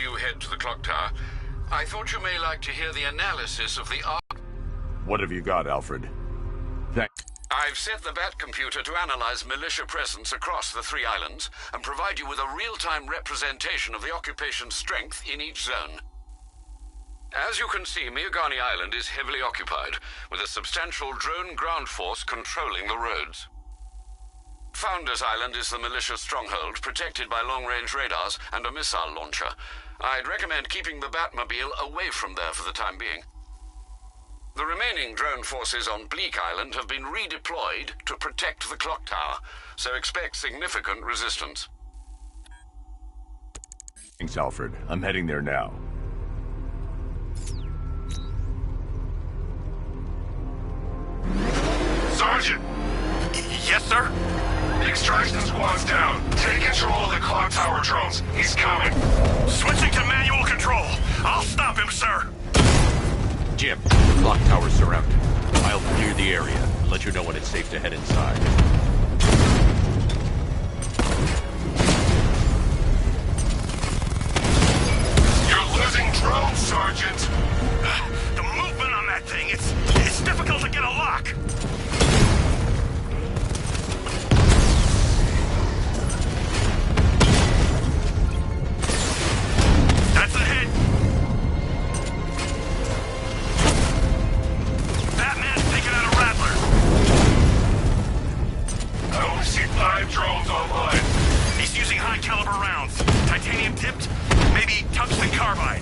you head to the clock tower, I thought you may like to hear the analysis of the art. What have you got, Alfred? I've set the Bat computer to analyze militia presence across the 3 islands and provide you with a real-time representation of the occupation's strength in each zone. As you can see, Miagani Island is heavily occupied, with a substantial drone ground force controlling the roads. Founders Island is the militia stronghold, protected by long-range radars and a missile launcher. I'd recommend keeping the Batmobile away from there for the time being. The remaining drone forces on Bleak Island have been redeployed to protect the clock tower, so expect significant resistance. Thanks, Alfred. I'm heading there now. Sergeant! Yes, sir? The extraction squad's down. Take control of the clock tower drones. He's coming. Switching to manual control. I'll stop him, sir. Jim, the clock tower's surrounded. I'll clear the area and let you know when it's safe to head inside. You're losing drones, Sergeant. The movement on that thing, it's difficult to get a lock. That's a hit. Batman's taking out a Rattler. I only see 5 drones online. He's using high-caliber rounds. Titanium tipped, maybe tungsten carbide.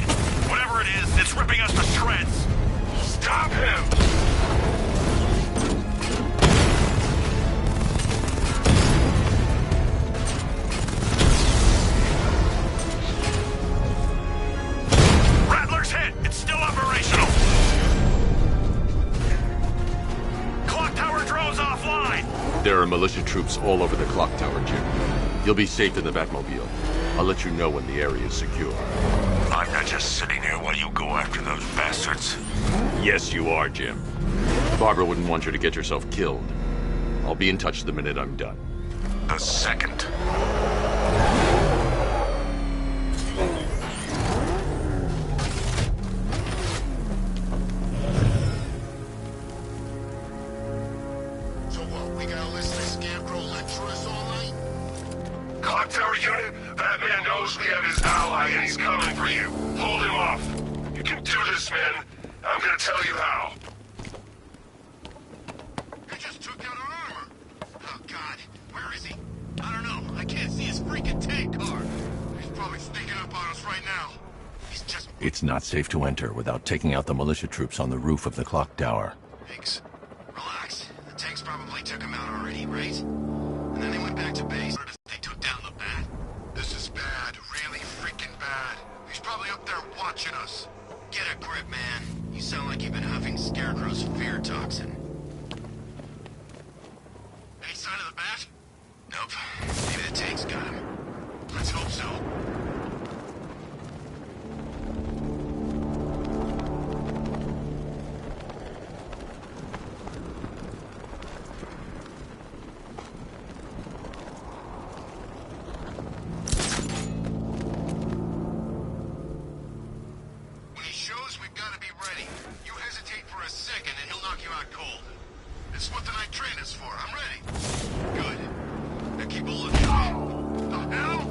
Whatever it is, it's ripping us to shreds. Stop him! Rattler's hit. It's still operational. Clock tower drones offline. There are militia troops all over the clock tower, Jim. You'll be safe in the Batmobile. I'll let you know when the area is secure. I'm not just sitting here while you go after those bastards. Yes, you are, Jim. Barbara wouldn't want you to get yourself killed. I'll be in touch the minute I'm done. The second. So what, we gotta listen to Scarecrow lecture us all night? Clock tower unit, Batman knows we have his ally and he's coming for you. Hold him off. You can do this, man. I'm gonna tell you how. They just took out our armor. Oh, God. Where is he? I don't know. I can't see his freaking tank car. He's probably sneaking up on us right now. He's just... It's not safe to enter without taking out the militia troops on the roof of the clock tower. Thanks. Relax. The tanks probably took him out already, right? And then they went back to base. They took down the Bat. This is bad. Really freaking bad. He's probably up there watching us. Get a grip, man. You sound like you've been huffing Scarecrow's fear toxin. Any sign of the Bat? Nope. Maybe the tank's got him. Let's hope so. When he shows, we've got to be ready. You hesitate for a second and he'll knock you out cold. It's what the night train is for. I'm ready. Good. Now keep a lookout. The hell?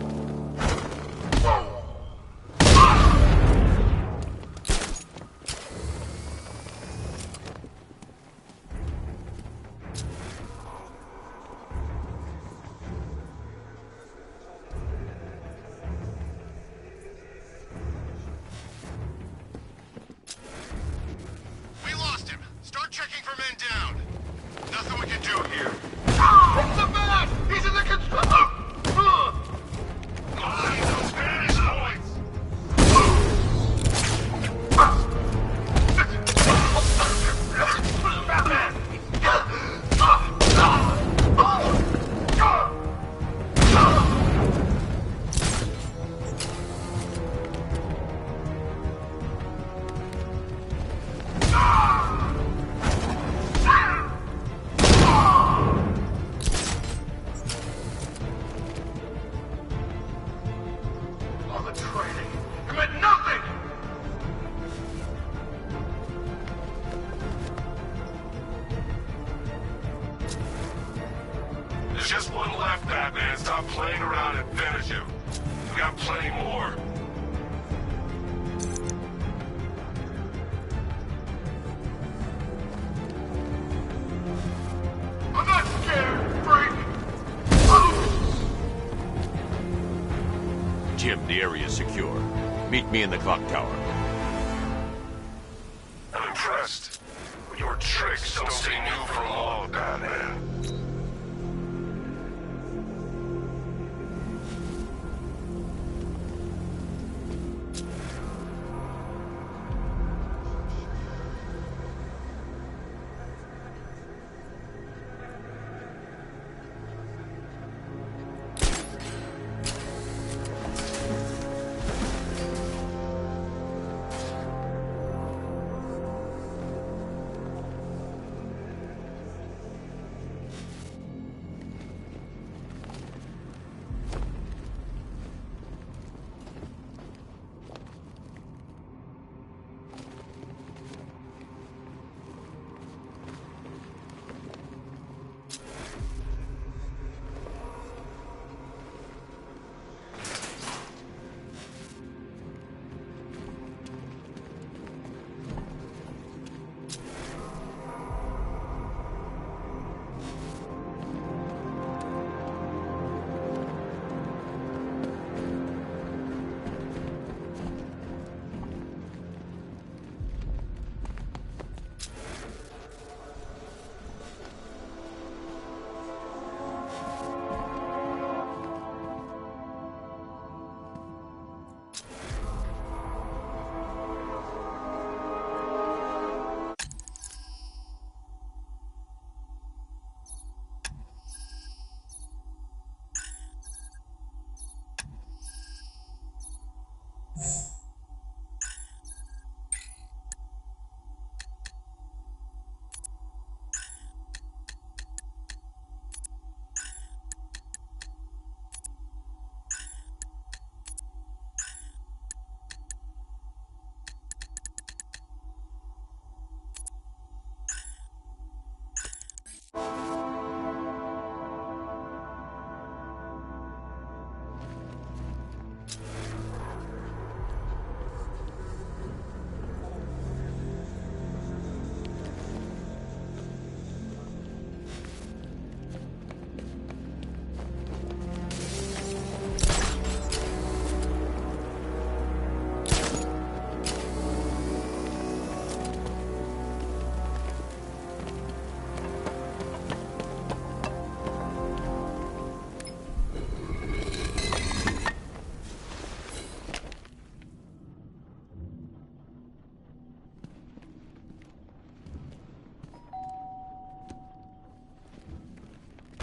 We lost him. Start checking for men down. Nothing we can do here. It's the Bat! He's in the construction! Those Spanish boys! Batman! On the training. Commit nothing! There's just one left, Batman. Stop playing around and finish him. We got plenty more. I'm not scared, freak! Jim, the area is secure. Meet me in the clock tower. I'm impressed. Your tricks don't stay new for long, Batman.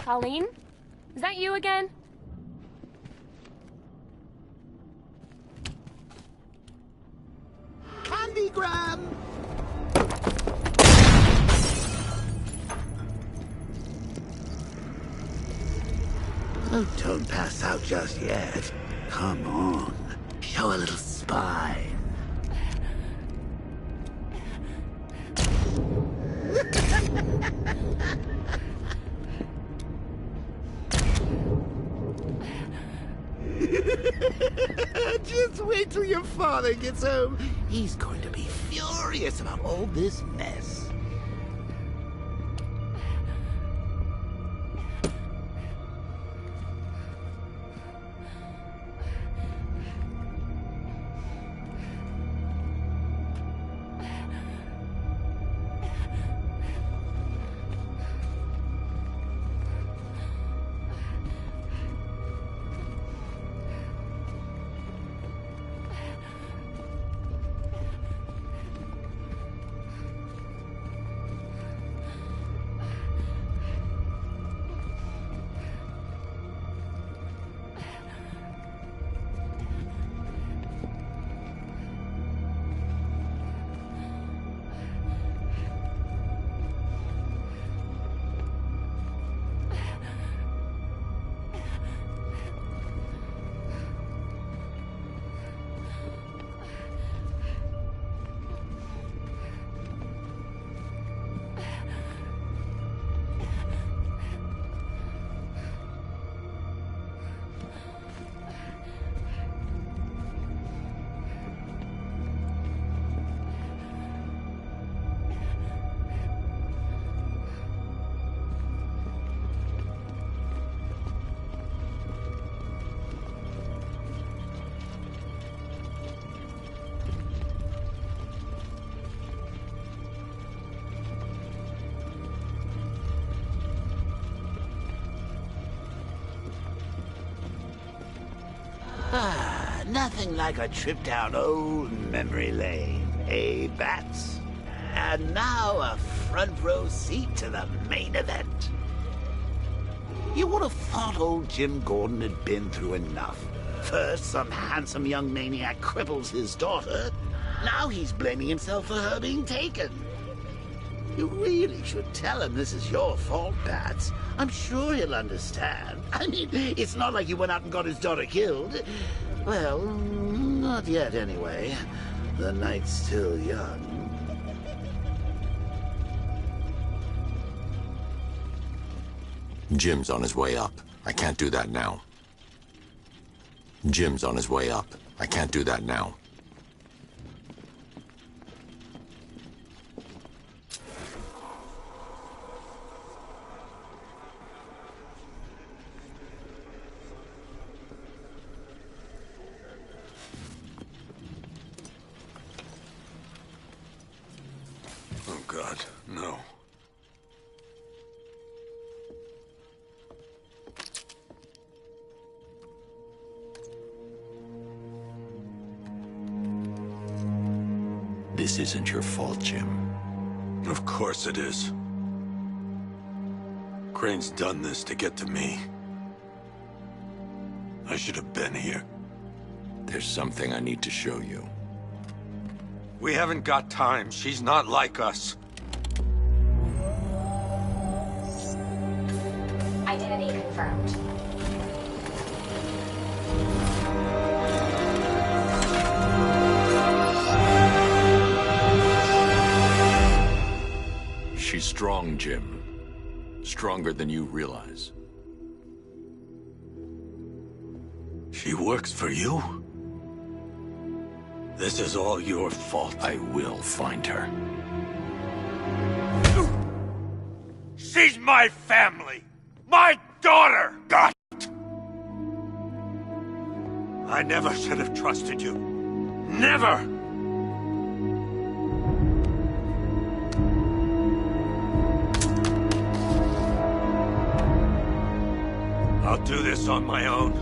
Colleen? Is that you again? Candygram! Oh, don't pass out just yet. Come on. Show a little spine. Just wait till your father gets home. He's going to be furious about all this mess. Nothing like a trip down old memory lane, eh, Bats? And now a front row seat to the main event. You would have thought old Jim Gordon had been through enough. First, some handsome young maniac cripples his daughter. Now he's blaming himself for her being taken. You really should tell him this is your fault, Bats. I'm sure he'll understand. I mean, it's not like you went out and got his daughter killed. Well, not yet anyway. The night's still young. Jim's on his way up. I can't do that now. Jim's on his way up. I can't do that now. Oh, God, no. This isn't your fault, Jim. Of course it is. Crane's done this to get to me. I should have been here. There's something I need to show you. We haven't got time. She's not like us. Identity confirmed. She's strong, Jim. Stronger than you realize. She works for you? This is all your fault. I will find her. She's my family! My daughter! God! I never should have trusted you. Never! I'll do this on my own.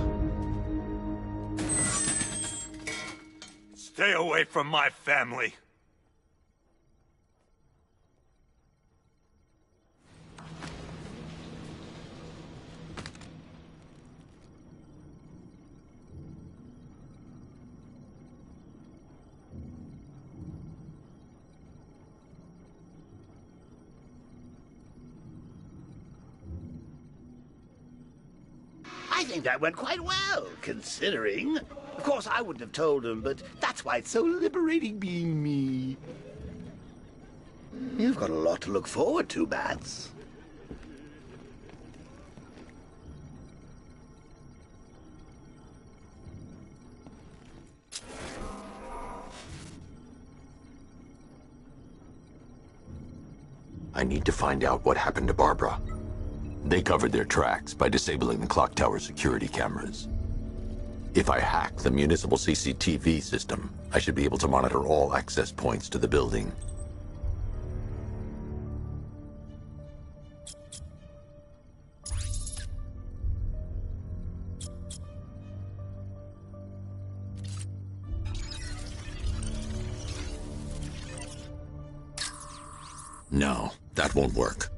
Stay away from my family. I think that went quite well, considering. Of course, I wouldn't have told him, but that's why it's so liberating being me. You've got a lot to look forward to, Bats. I need to find out what happened to Barbara. They covered their tracks by disabling the clock tower security cameras. If I hack the municipal CCTV system, I should be able to monitor all access points to the building. No, that won't work.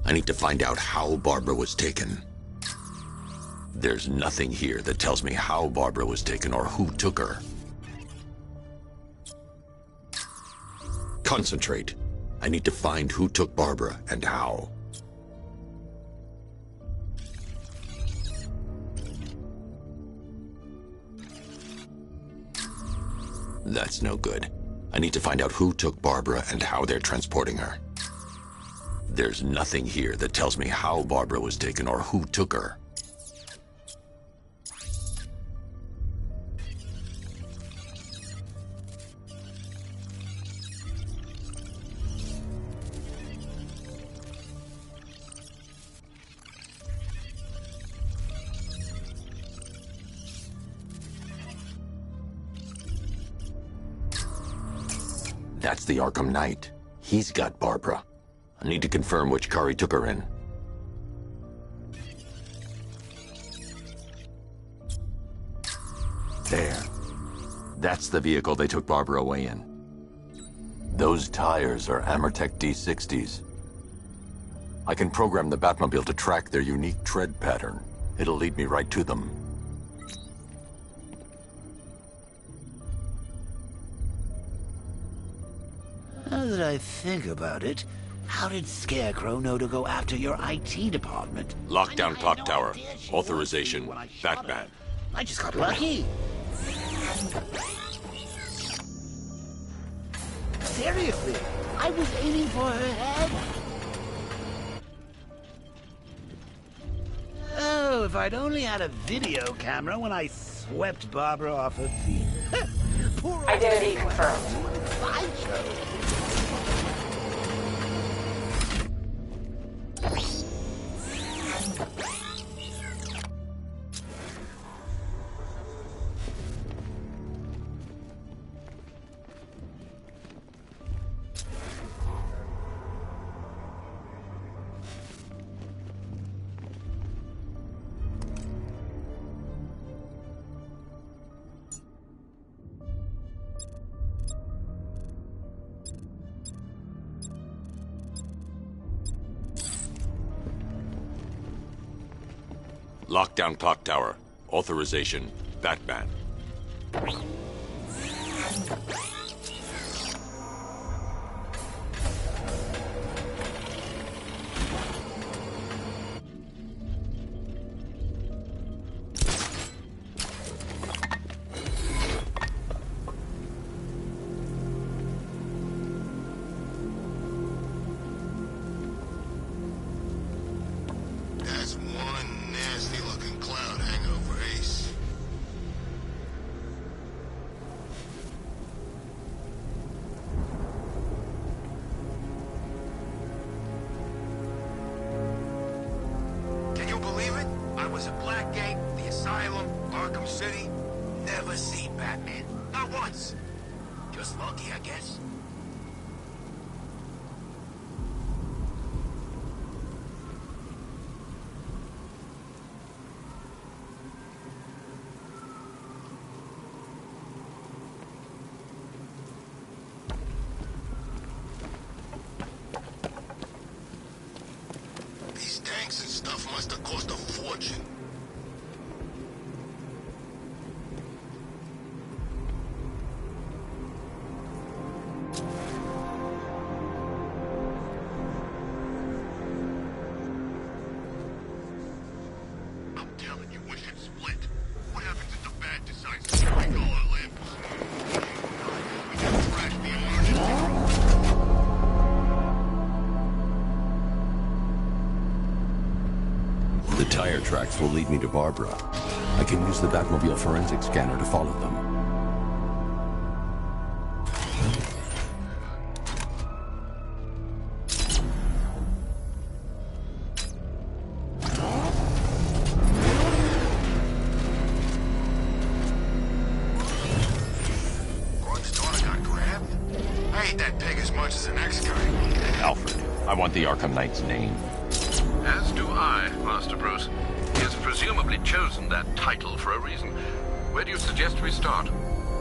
I need to find out how Barbara was taken. There's nothing here that tells me how Barbara was taken or who took her. Concentrate. I need to find who took Barbara and how. That's no good. I need to find out who took Barbara and how they're transporting her. There's nothing here that tells me how Barbara was taken or who took her. That's the Arkham Knight. He's got Barbara. I need to confirm which car he took her in. That's the vehicle they took Barbara away in. Those tires are Amertech D60s. I can program the Batmobile to track their unique tread pattern. It'll lead me right to them. Now that I think about it, how did Scarecrow know to go after your IT department? Lockdown clock tower. Authorization. Batman. I just got lucky. Seriously, I was aiming for her head. Oh, if I'd only had a video camera when I swept Barbara off her feet. Poor Identity confirmed. sideshow. Lockdown clock tower. Authorization. Batman. That's one nasty-looking cloud hangover, Ace. Can you believe it? I was at Blackgate, the Asylum, Arkham City. Never seen Batman. Not once. Just lucky, I guess. These tanks and stuff must have cost a fortune. I'm telling you, we should split. What happens if the bad decides to break all our limbs? We can crash the emergency room. The tire tracks will lead me to Barbara. I can use the Batmobile forensic scanner to follow them. Gordon's daughter got grabbed? I hate that pig as much as the next guy. Alfred, I want the Arkham Knight's name. As do I, Master Bruce. He has presumably chosen that title for a reason. Where do you suggest we start?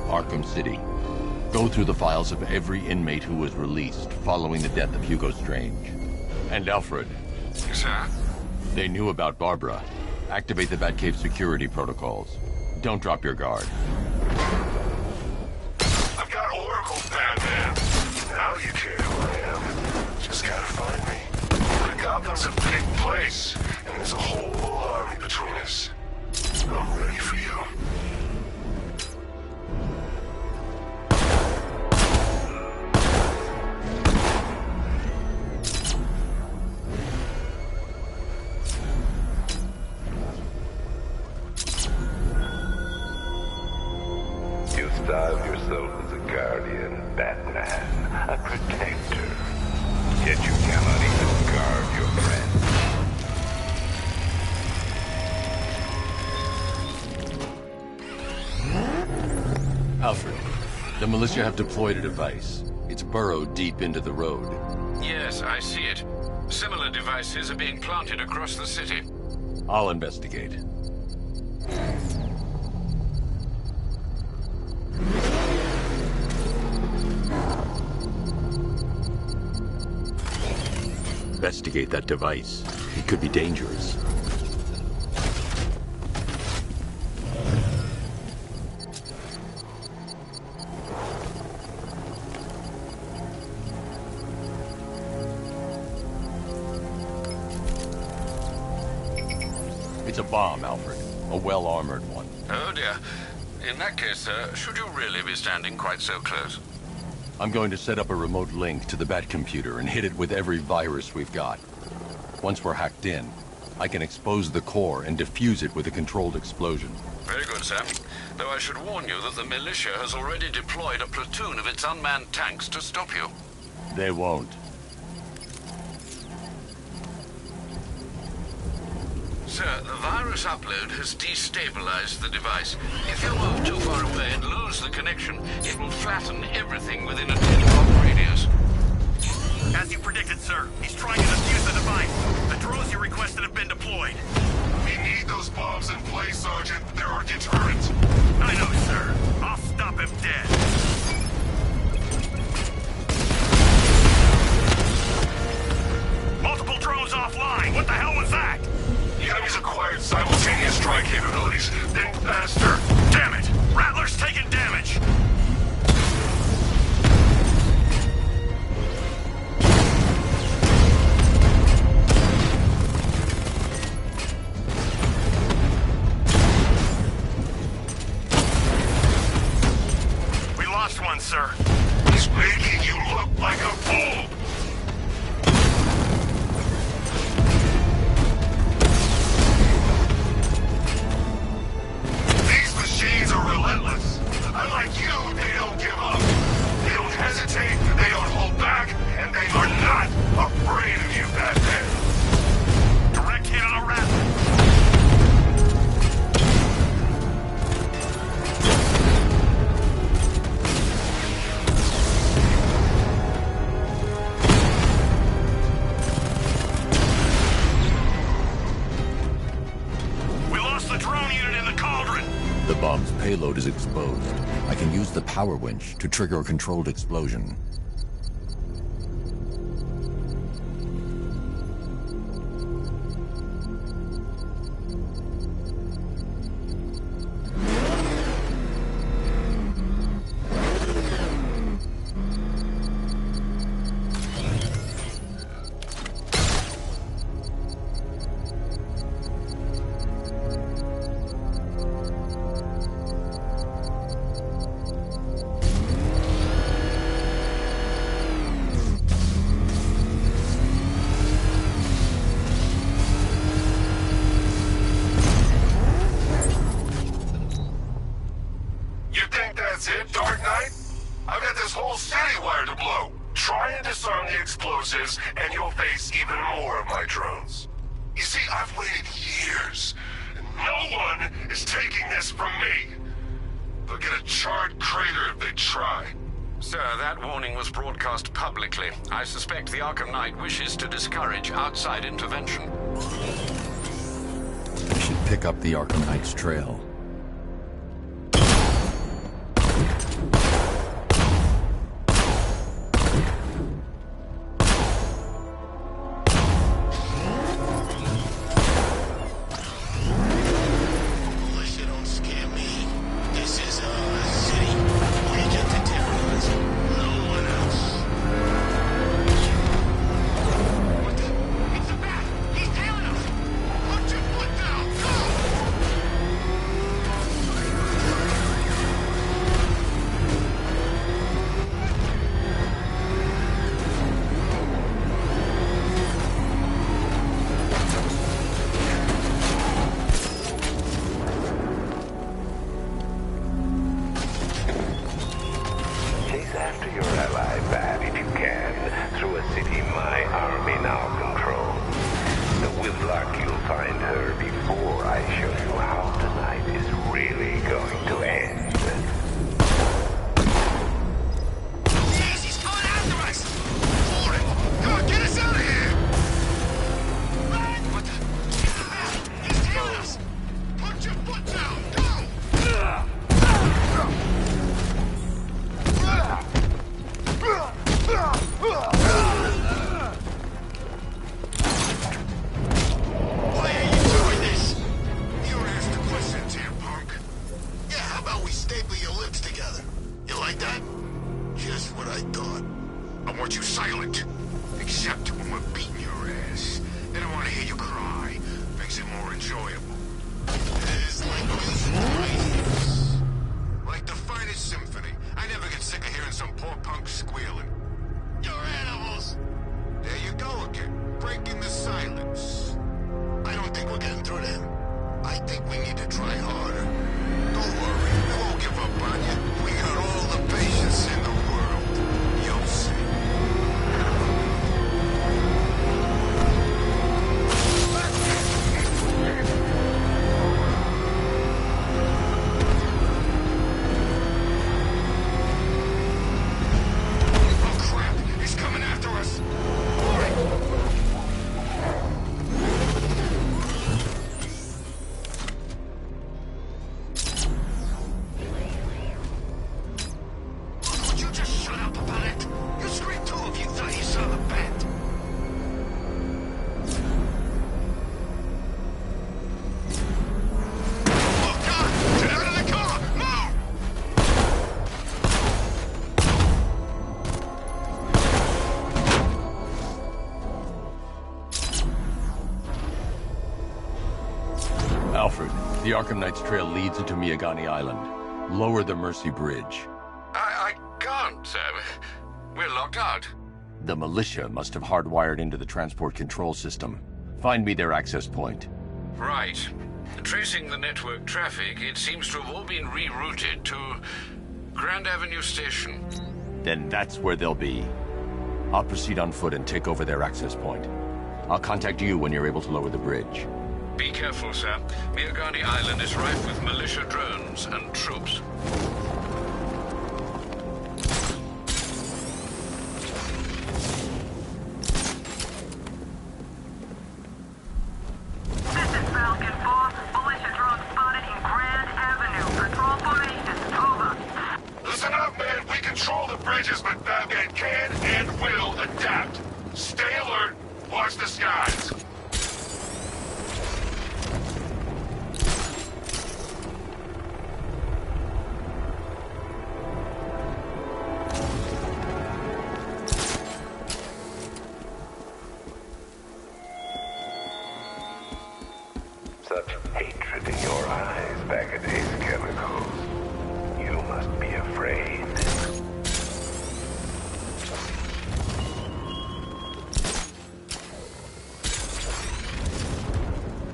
Arkham City. Go through the files of every inmate who was released following the death of Hugo Strange. And Alfred, Sir? they knew about Barbara. Activate the Batcave security protocols. Don't drop your guard. I've got Oracle, Batman. Now you care who I am. Just gotta find me. Gotham's a big place, and there's a whole army between us. I'm ready for you. You style yourself as a guardian, Batman, a protector. Yet you cannot even guard your friends. Alfred, the militia have deployed a device. It's burrowed deep into the road. Yes, I see it. Similar devices are being planted across the city. I'll investigate. investigate that device. It could be dangerous. It's a bomb, Alfred. A well-armored one. Oh dear. In that case, should you really be standing quite so close? I'm going to set up a remote link to the Bat computer and hit it with every virus we've got. Once we're hacked in, I can expose the core and defuse it with a controlled explosion. Very good, sir. Though I should warn you that the militia has already deployed a platoon of its unmanned tanks to stop you. They won't. Sir, the virus upload has destabilized the device. If you move too far away and lose the connection, it will flatten everything within a 10-block radius. As you predicted, sir, he's trying to defuse the device. The drones you requested have been deployed. We need those bombs in place, Sergeant. They're our deterrent. I know, sir. I'll stop him dead. Multiple drones offline. What the hell was that? The enemy's acquired simultaneous strike capabilities. Think faster. Damn it! Rattler's taking damage. We lost one, sir. He's making you look like a fool. These machines are relentless. Unlike you, they don't give up. They don't hesitate, they don't hold back, and they are not afraid of you, Batman. Direct hit on a Rattler. We lost the drone unit in the cauldron. The bomb's payload is exposed. I can use the power winch to trigger a controlled explosion. You think that's it, Dark Knight? I've got this whole city wired to blow. Try and disarm the explosives, and you'll face even more of my drones. You see, I've waited years, and no one is taking this from me. They'll get a charred crater if they try. Sir, that warning was broadcast publicly. I suspect the Arkham Knight wishes to discourage outside intervention. I should pick up the Arkham Knight's trail. Militia don't scare me. This is a city agent to terrorize. No one else. What the? It's a bat! He's tailing us! Put your foot down! Go! Chase after your ally, Bat, if you can, through a city my army now controls. The whiplock you'll find her before I show you how tonight is really going to end. Jeez, he's coming after us! For it! Come on, get us out of here! Run! What the? He's tailing us! Put your foot down! Go! want you silent. Except when we're beating your ass. Then I want to hear you cry. Makes it more enjoyable. It's like musical radiance. Like the finest symphony. I never get sick of hearing some poor punk squealing. You're animals. There you go again. Breaking the silence. I don't think we're getting through them. I think we need to try harder. Don't worry, we won't give up on you. We got all the patience in the world. You'll see. Oh crap, he's coming after us. Would you just shut up about it? You screamed too if you thought you saw the bat. Oh God! Get out of the car! Move! Alfred, the Arkham Knight's trail leads into Miyagani Island. Lower the Mercy Bridge. I can't, sir. We're locked out. The militia must have hardwired into the transport control system. Find me their access point. Right. Tracing the network traffic, it seems to have all been rerouted to Grand Avenue Station. Then that's where they'll be. I'll proceed on foot and take over their access point. I'll contact you when you're able to lower the bridge. Be careful, sir. Miyagani Island is rife with militia drones and troops. This is Falcon 4. Militia drone spotted in Grand Avenue. Patrol formation. Over. Listen up, man. We control the bridges, but Batman can and will adapt. Stay alert. Watch the skies. Such hatred in your eyes, Bagadays chemicals. You must be afraid.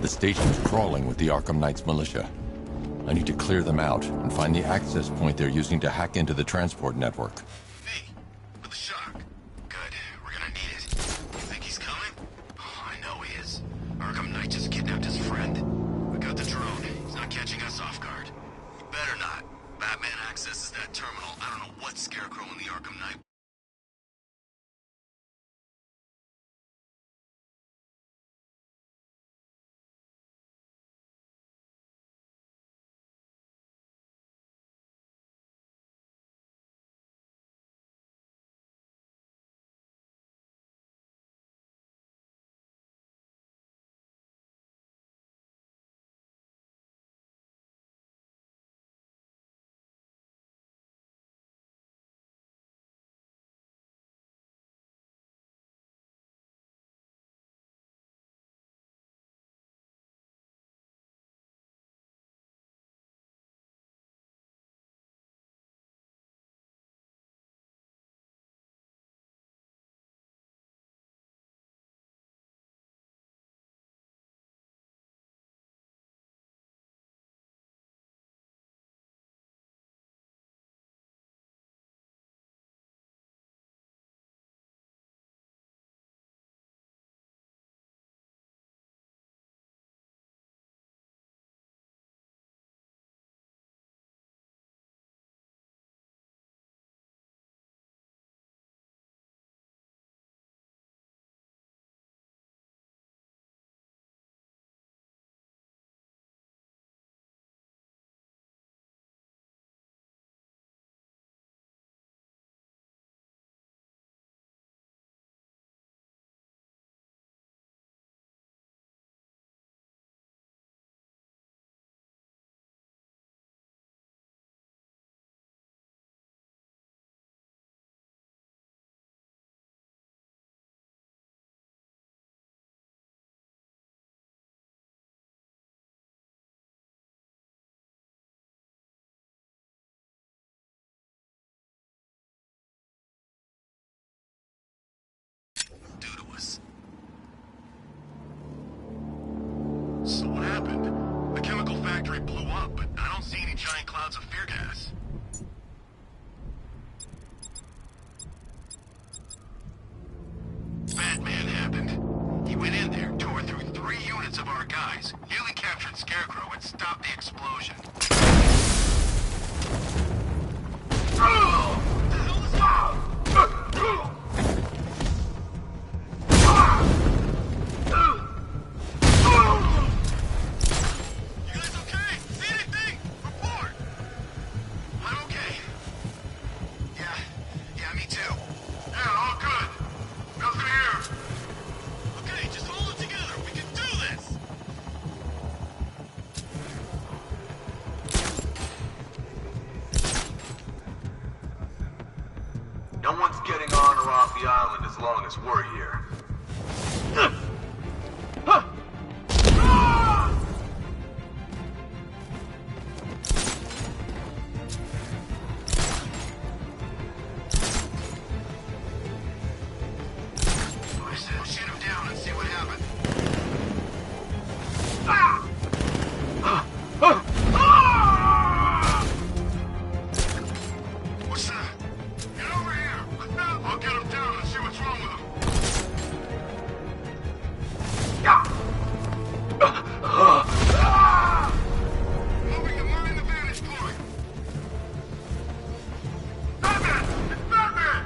The station's crawling with the Arkham Knight's militia. I need to clear them out and find the access point they're using to hack into the transport network. Hey, with a shock. Good. We're gonna need it. You think he's coming? Oh, I know he is. Arkham Knight just kidnapped his friend. We got the drone. He's not catching us off guard. He better not. Batman accesses that terminal. I don't know what Scarecrow and the Arkham Knight blew up, but I don't see any giant clouds of fear gas. Batman happened. He went in there, tore through 3 units of our guys, nearly captured Scarecrow, and stopped the explosion. No one's getting on or off the island as long as we're here. Shoot him down and see what happens. What's that? Get over here! I'll get him down and see what's wrong with him. Moving the vantage point. Batman! It's Batman!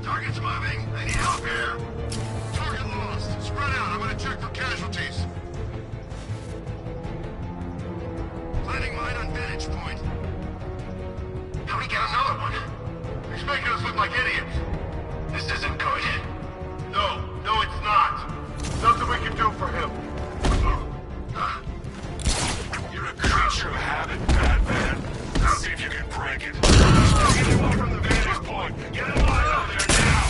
Target's moving. I need help here. Target lost. Spread out. I'm gonna check for casualties. Planting mine on vantage point. How do we get another one? He's making us look like idiots. This isn't good. No, it's not. Nothing we can do for him. You're a creature of habit, Batman. See if you can break it. Get him up from the vantage point. Get him lined up there now.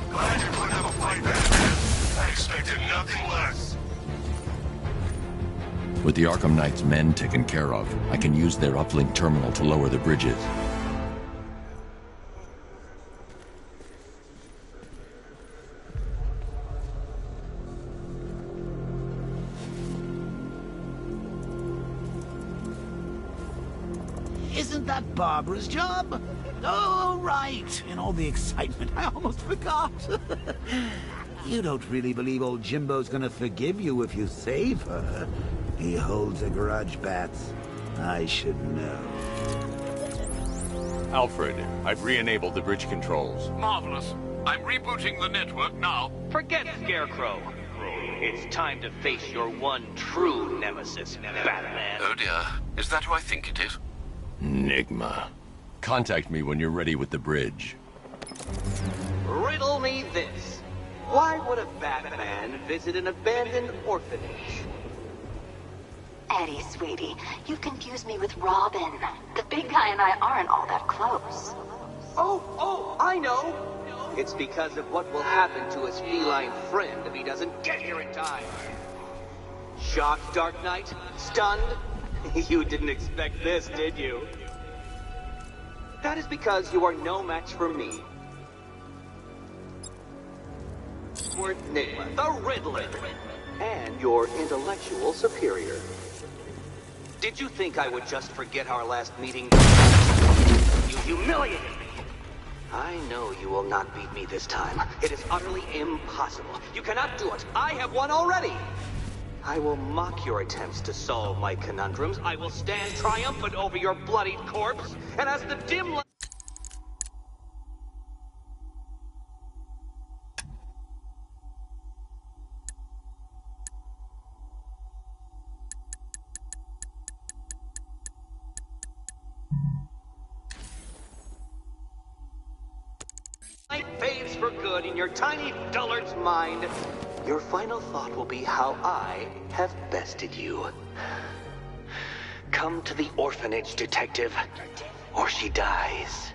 Glad you put up a fight, Batman. I expected nothing less. With the Arkham Knight's men taken care of, I can use their uplink terminal to lower the bridges. Isn't that Barbara's job? Oh, right. In all the excitement, I almost forgot. You don't really believe old Jimbo's gonna forgive you if you save her. He holds a grudge, Bats. I should know. Alfred, I've re-enabled the bridge controls. Marvelous. I'm rebooting the network now. Forget Scarecrow. It's time to face your one true nemesis, Batman. Oh dear. Is that who I think it is? Enigma. Contact me when you're ready with the bridge. Riddle me this. Why would a Batman visit an abandoned orphanage? Eddie, sweetie, you confused me with Robin. The big guy and I aren't all that close. Oh, I know. It's because of what will happen to his feline friend if he doesn't get here in time. Shocked, Dark Knight? Stunned? You didn't expect this, did you? That is because you are no match for me. For Enigma, the Riddler, and your intellectual superior. Did you think I would just forget our last meeting? You humiliated me! I know you will not beat me this time. It is utterly impossible. You cannot do it. I have won already! I will mock your attempts to solve my conundrums. I will stand triumphant over your bloodied corpse, and as the dim light... fades for good in your tiny dullard's mind, your final thought will be how I have bested you. Come to the orphanage, detective, or she dies.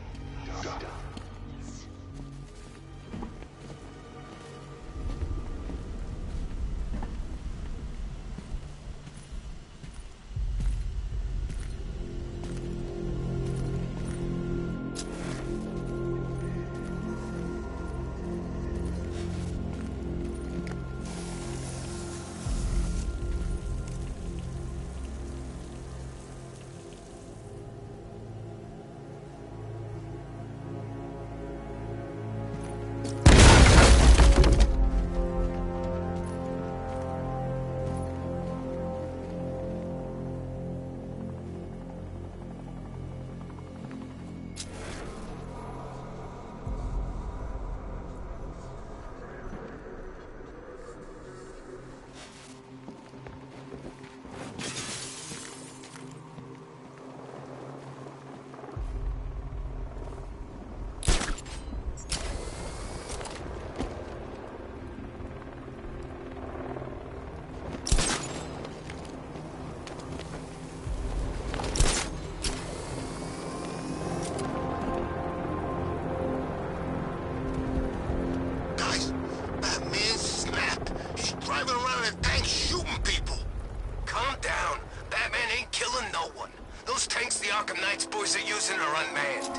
the Arkham Knight's boys are using are unmanned.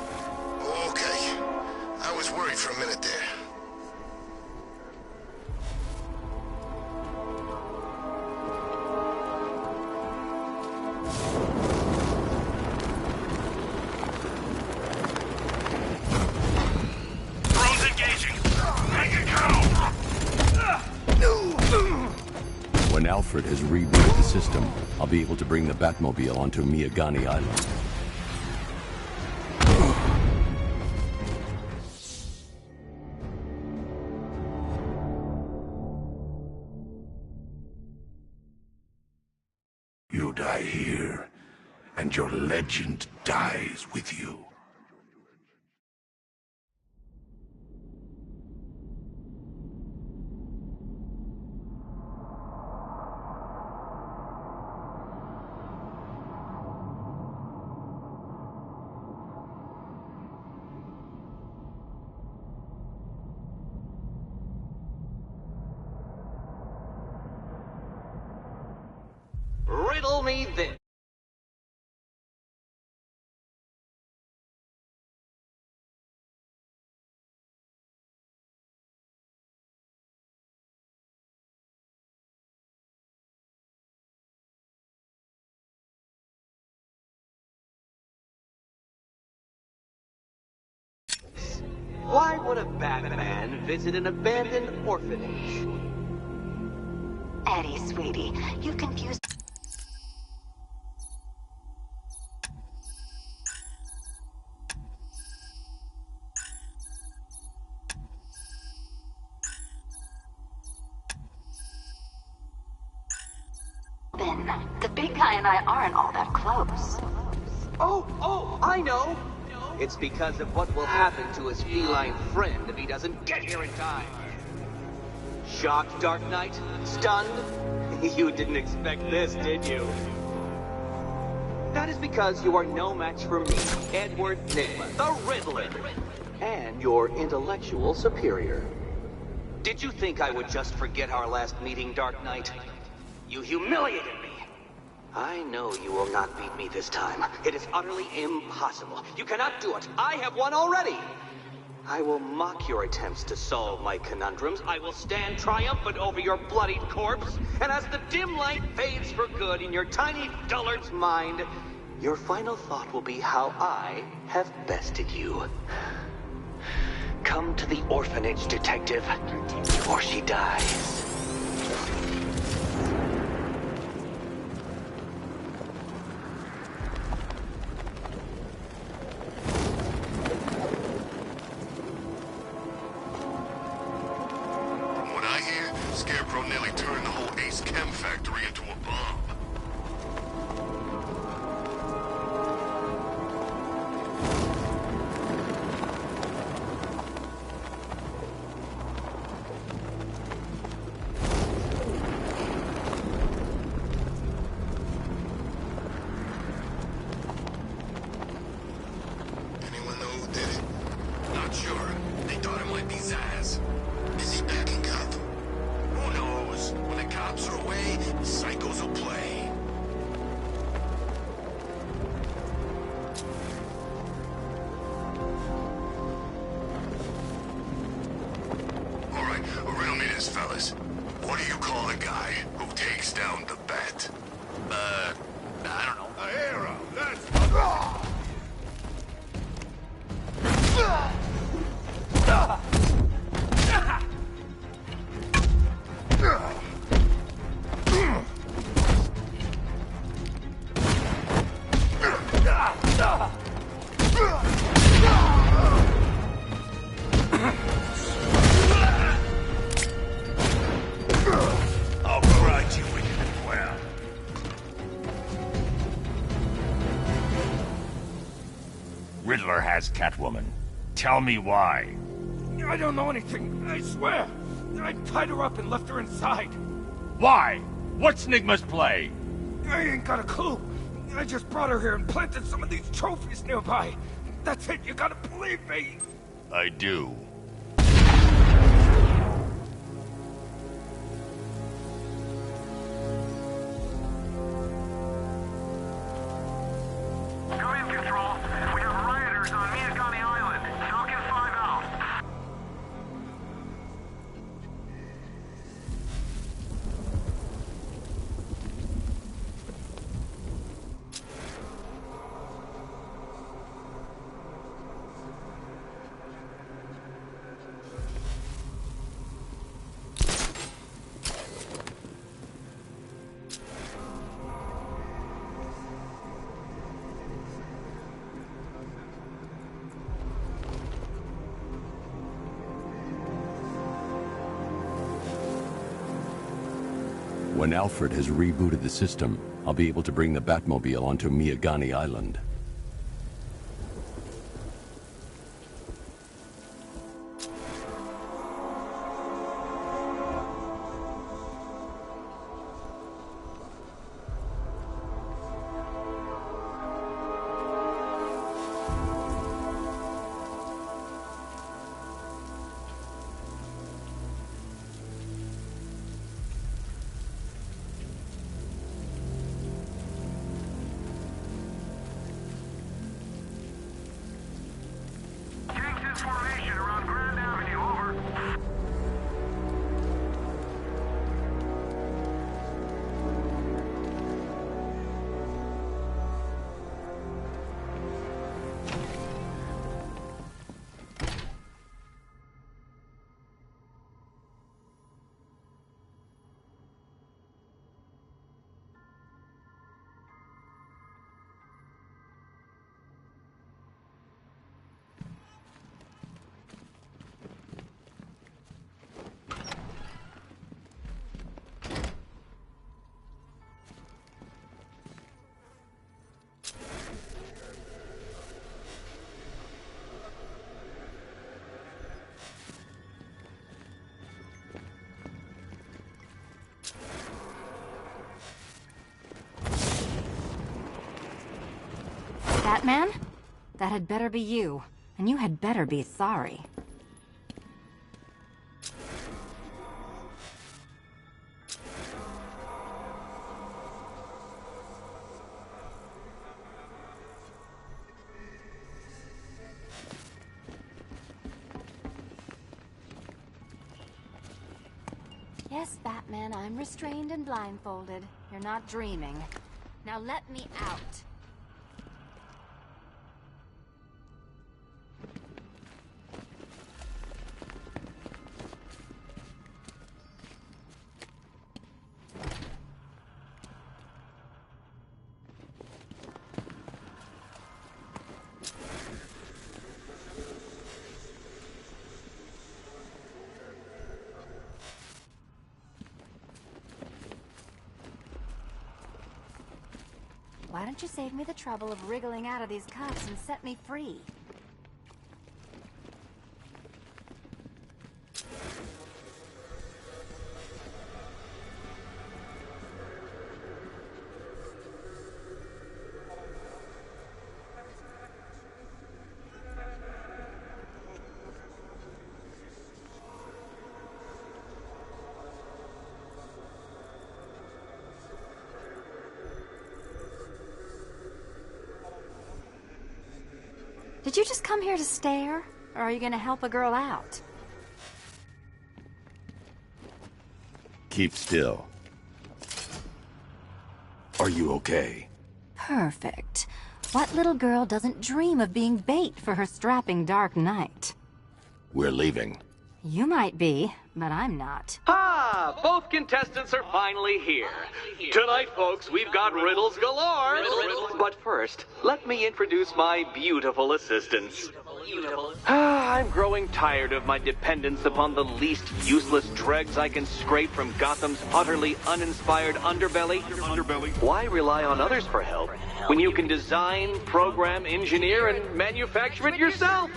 Okay. I was worried for a minute there. Drones engaging. Make it go! When Alfred has rebooted the system, I'll be able to bring the Batmobile onto Miyagani Island. You die here, and your legend dies with you. Riddle me this. Why would a Batman visit an abandoned orphanage? Eddie, sweetie, you confused... The big guy and I aren't all that close. Oh, I know! It's because of what will happen to his feline friend if he doesn't get here in time. Shocked, Dark Knight? Stunned? You didn't expect this, did you? That is because you are no match for me, Edward Nygma, the Riddler, and your intellectual superior. Did you think I would just forget our last meeting, Dark Knight? You humiliated me. I know you will not beat me this time. It is utterly impossible. You cannot do it. I have won already. I will mock your attempts to solve my conundrums. I will stand triumphant over your bloodied corpse. And as the dim light fades for good in your tiny dullard's mind, your final thought will be how I have bested you. Come to the orphanage, detective, or she dies. Riddler has Catwoman. Tell me why. I don't know anything, I swear. I tied her up and left her inside. Why? What's Nygma's play? I ain't got a clue. I just brought her here and planted some of these trophies nearby. That's it, you gotta believe me. I do. Come in When Alfred has rebooted the system, I'll be able to bring the Batmobile onto Miyagani Island. Batman? That had better be you, and you had better be sorry. Yes, Batman, I'm restrained and blindfolded. You're not dreaming. Now let me out. Why don't you save me the trouble of wriggling out of these cuffs and set me free? Did you just come here to stare? Or are you gonna help a girl out? Keep still. Are you okay? Perfect. What little girl doesn't dream of being bait for her strapping Dark Knight? We're leaving. You might be, but I'm not. Ah, both contestants are finally here. Tonight, folks, we've got riddles galore. But first, let me introduce my beautiful assistants. I'm growing tired of my dependence upon the least useless dregs I can scrape from Gotham's utterly uninspired underbelly. Why rely on others for help when you can design, program, engineer, and manufacture it yourself?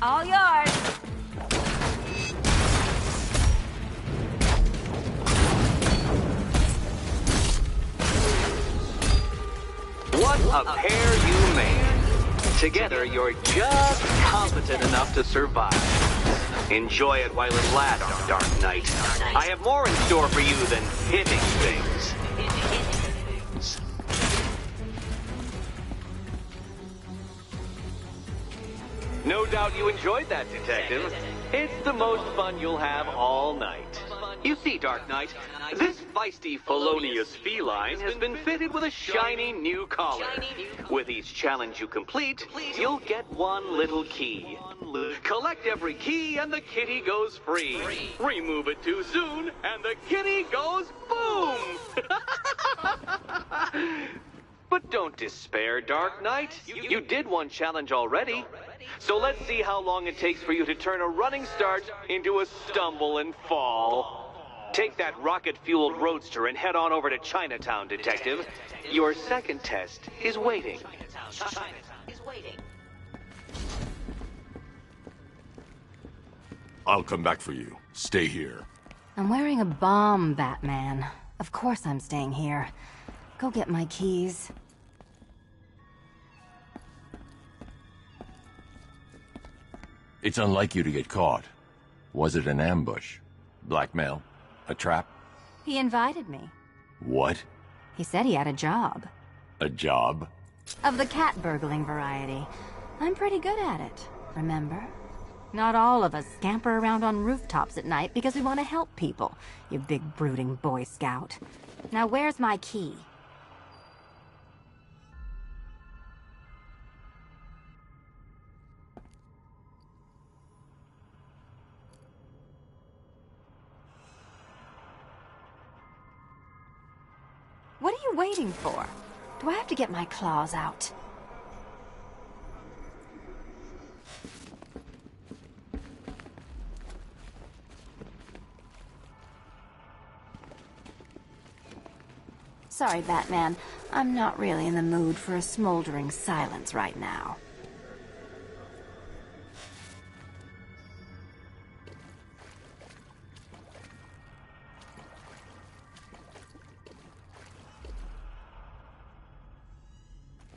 All yours. What a pair you made. Together, you're just competent enough to survive. Enjoy it while it lasts, Dark Knight. I have more in store for you than hitting things. No doubt you enjoyed that, Detective. It's the most fun you'll have all night. You see, Dark Knight, this feisty felonious feline has been fitted with a shiny new collar. With each challenge you complete, you'll get one little key. Collect every key and the kitty goes free. Remove it too soon and the kitty goes boom! But don't despair, Dark Knight. You did one challenge already. So let's see how long it takes for you to turn a running start into a stumble and fall. Take that rocket-fueled roadster and head on over to Chinatown, Detective. Your second test is waiting. I'll come back for you. Stay here. I'm wearing a bomb, Batman. Of course I'm staying here. Go get my keys. It's unlike you to get caught. Was it an ambush? Blackmail? A trap? He invited me. What? He said he had a job. A job? Of the cat burgling variety. I'm pretty good at it, remember? Not all of us scamper around on rooftops at night because we want to help people, you big brooding Boy Scout. Now where's my key? What are you waiting for? Do I have to get my claws out? Sorry, Batman. I'm not really in the mood for a smoldering silence right now.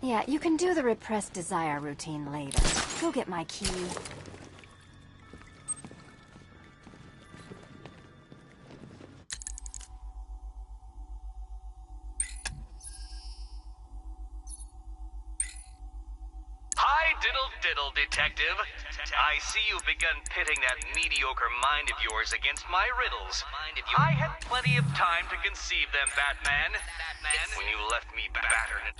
Yeah, you can do the repressed desire routine later. Go get my key. Hi, diddle, detective. I see you've begun pitting that mediocre mind of yours against my riddles. I had plenty of time to conceive them, Batman. When you left me battered.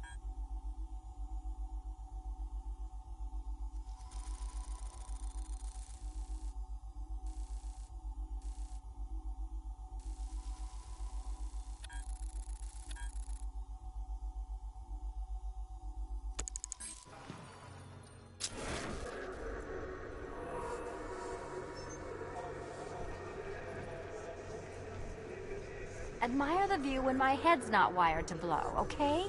Admire the view when my head's not wired to blow, okay?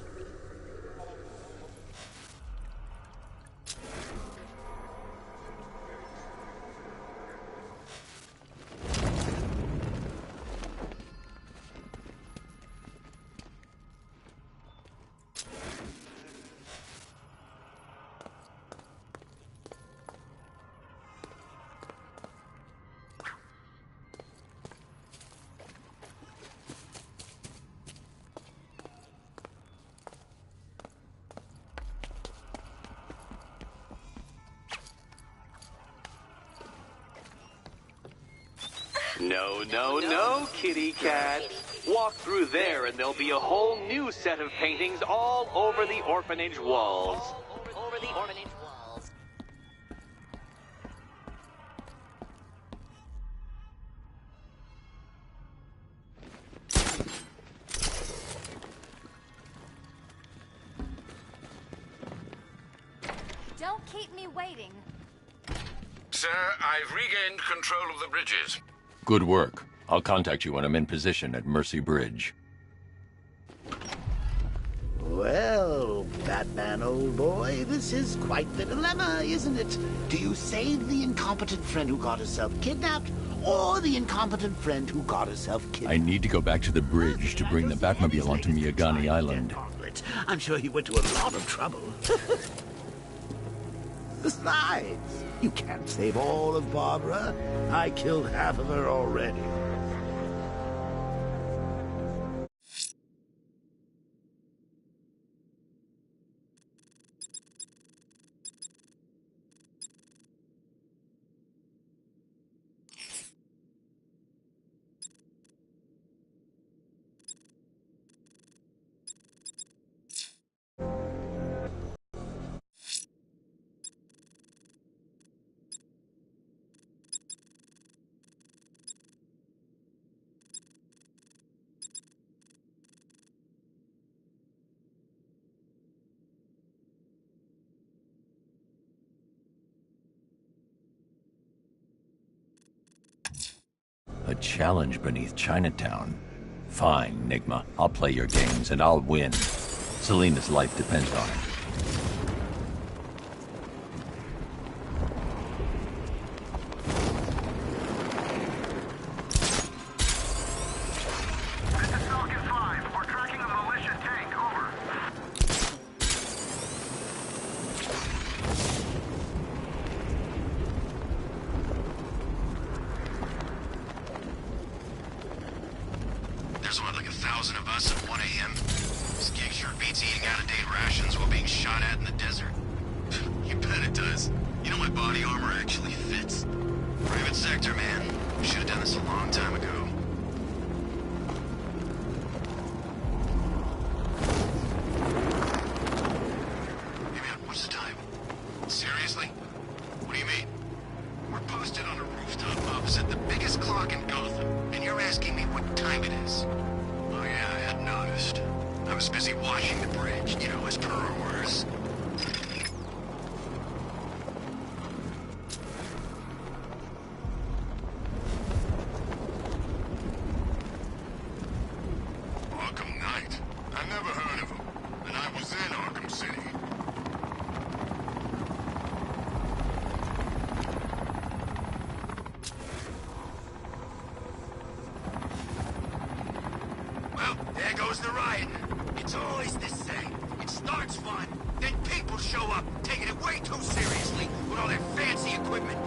No, kitty cat. Walk through there and there'll be a whole new set of paintings all over the orphanage walls. Don't keep me waiting. Sir, I've regained control of the bridges. Good work. I'll contact you when I'm in position at Mercy Bridge. Well, Batman, old boy, this is quite the dilemma, isn't it? Do you save the incompetent friend who got herself kidnapped, or the incompetent friend who got herself kidnapped? I need to go back to the bridge to bring the Batmobile onto Miyagani Island. I'm sure he went to a lot of trouble. Besides, you can't save all of Barbara. I killed half of her already. challenge beneath Chinatown. Fine, Nigma. I'll play your games, and I'll win. Selena's life depends on it. There's what, like 1,000 of us at 1 a.m.? This gig sure beats eating out-of-date rations while being shot at in the desert. You bet it does. You know my body armor actually fits. Private sector, man. We should have done this a long time ago. Hey man, what's the time? Seriously? What do you mean? We're posted on a rooftop opposite the biggest clock in Gotham, and you're asking me what time it is. Oh yeah, I hadn't noticed. I was busy washing the bridge, you know, as per our orders. Arkham Knight? I never heard of him, and I was in Arkham City. Well, there goes the riot. It's always the same. It starts fun, then people show up, taking it way too seriously with all their fancy equipment.